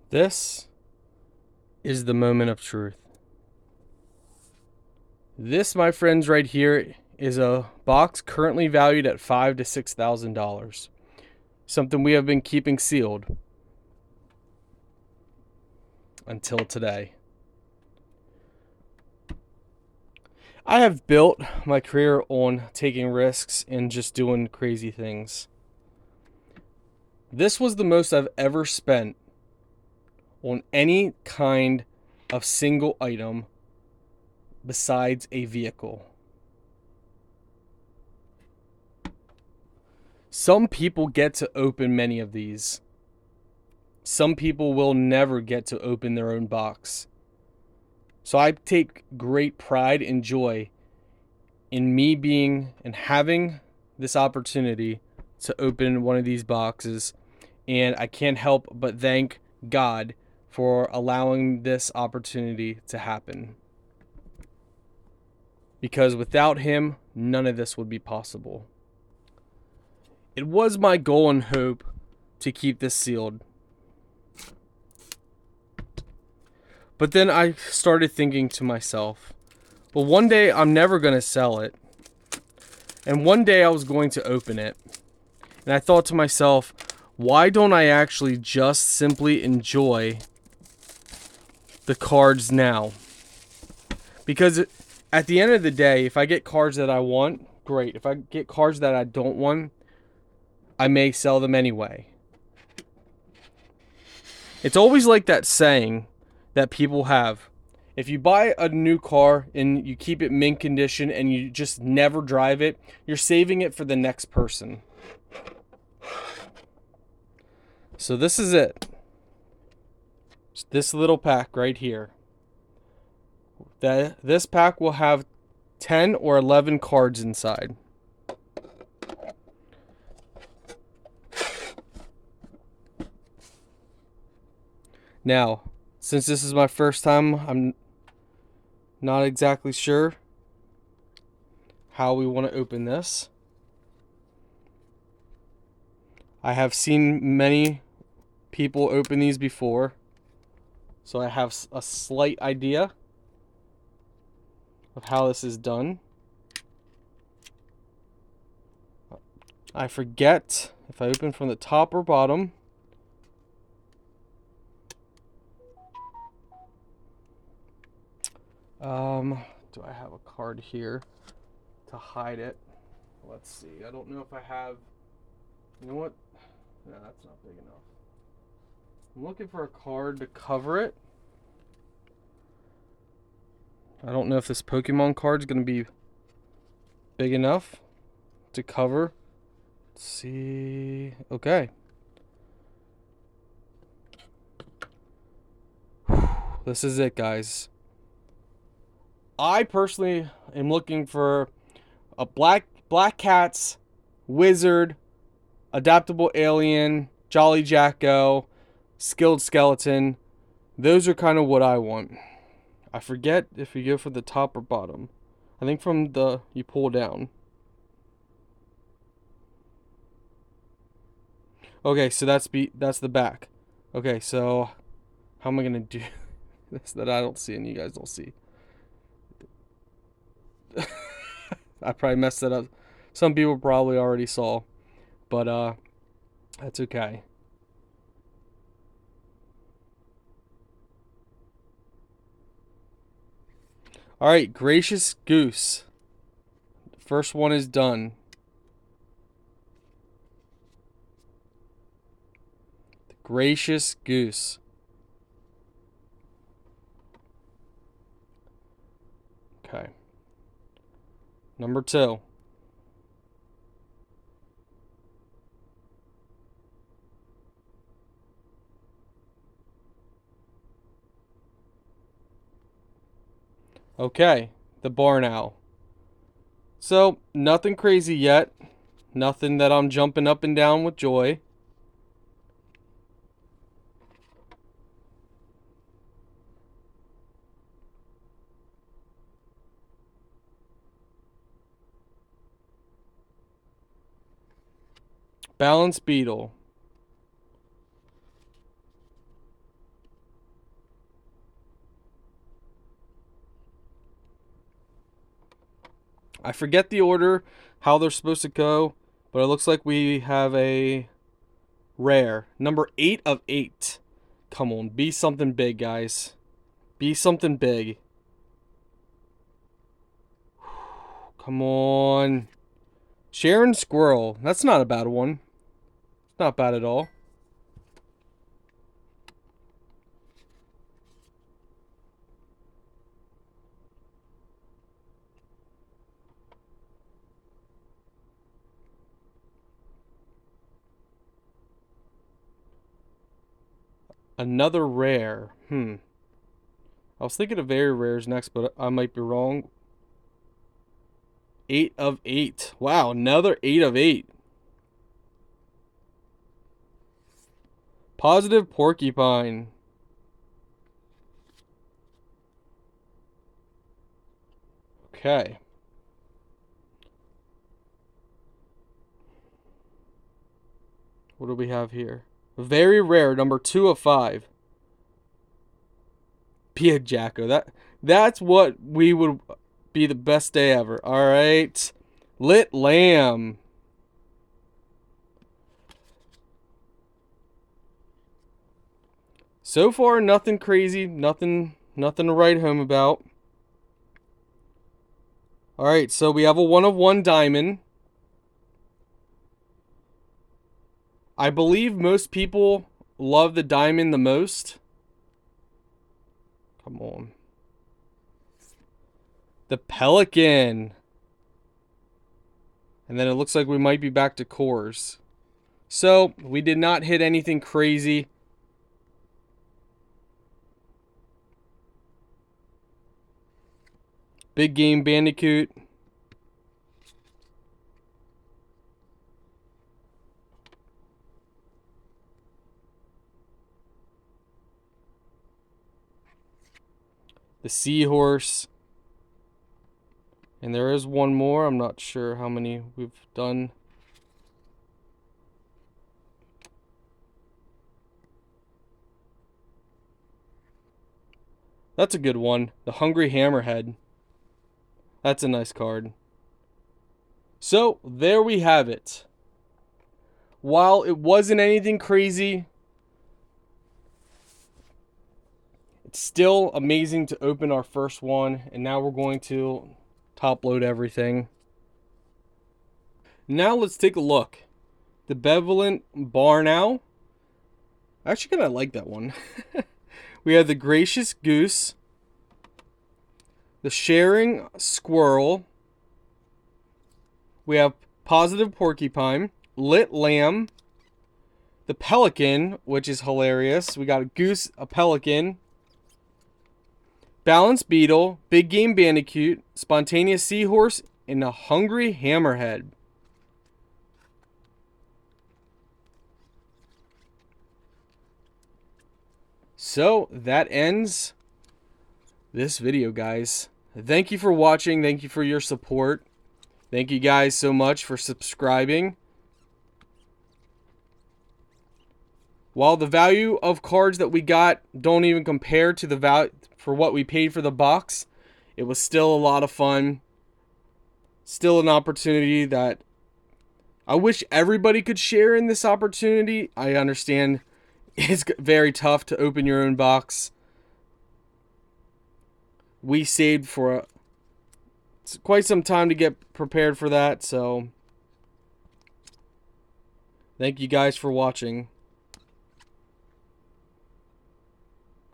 This is the moment of truth. This, my friends, right here is a box currently valued at $5,000 to $6,000. Something we have been keeping sealed until today. I have built my career on taking risks and just doing crazy things. This was the most I've ever spent on any kind of single item besides a vehicle. Some people get to open many of these. Some people will never get to open their own box. So I take great pride and joy in me being and having this opportunity to open one of these boxes. And I can't help but thank God for allowing this opportunity to happen. Because without Him, none of this would be possible. It was my goal and hope to keep this sealed. But then I started thinking to myself, well, one day I'm never going to sell it. And one day I was going to open it. And I thought to myself, why don't I actually just simply enjoy the cards now? Because at the end of the day, if I get cards that I want, great. If I get cards that I don't want, I may sell them anyway. It's always like that saying that people have. If you buy a new car and you keep it mint condition and you just never drive it, you're saving it for the next person. So this is it. It's this little pack right here. This pack will have 10 or 11 cards inside. Now, since this is my first time, I'm not exactly sure how we want to open this. I have seen many people open these before, so I have a slight idea of how this is done. I forget if I open from the top or bottom. Do I have a card here to hide it? Let's see. I don't know if I have. You know what? No, that's not big enough. I'm looking for a card to cover it. I don't know if this Pokemon card is going to be big enough to cover. Let's see. Okay. This is it, guys. I personally am looking for a black cats, wizard, adaptable alien, jolly jacko, skilled skeleton. Those are kind of what I want. I forget if you go for the top or bottom. I think from the you pull down. Okay, so that's the back. Okay, so how am I gonna do this that I don't see and you guys don't see? I probably messed it up. Some people probably already saw, but that's okay. All right, Gracious Goose. The first one is done. The Gracious Goose. Okay. Number 2. Okay, the barn owl. So, nothing crazy yet. Nothing that I'm jumping up and down with joy. Balance beetle. I forget the order, how they're supposed to go, but it looks like we have a rare. Number 8 of 8. Come on, be something big, guys. Be something big. Come on. Sharon Squirrel. That's not a bad one. It's not bad at all. Another rare. I was thinking of very rares next, but I might be wrong. 8 of 8. Wow, another 8 of 8. Positive Porcupine. Okay. What do we have here? Very rare, number 2 of 5. Pia Jacko. That's what we would be the best day ever. All right. Lit Lamb. So far, nothing crazy, nothing to write home about. All right, so we have a 1 of 1 diamond. I believe most people love the diamond the most. Come on. The Pelican. And then it looks like we might be back to cores. So, we did not hit anything crazy. Big Game Bandicoot. The Seahorse. And there is one more. I'm not sure how many we've done. That's a good one. The Hungry Hammerhead. That's a nice card. So, there we have it. While it wasn't anything crazy, it's still amazing to open our first one. And now we're going to top load everything. Now let's take a look. The Benevolent Barn Owl. I actually kind of like that one. We have the Gracious Goose. The Sharing Squirrel. We have Positive Porcupine. Lit Lamb. The Pelican, which is hilarious. We got a goose, a pelican. Balanced Beetle. Big Game Bandicoot. Spontaneous Seahorse. And a Hungry Hammerhead. So, that ends this video, guys. Thank you for watching. Thank you for your support. Thank you guys so much for subscribing. While the value of cards that we got don't even compare to the value for what we paid for the box, it was still a lot of fun. Still an opportunity that I wish everybody could share in this opportunity. I understand it's very tough to open your own box. We saved for quite some time to get prepared for that, so thank you guys for watching.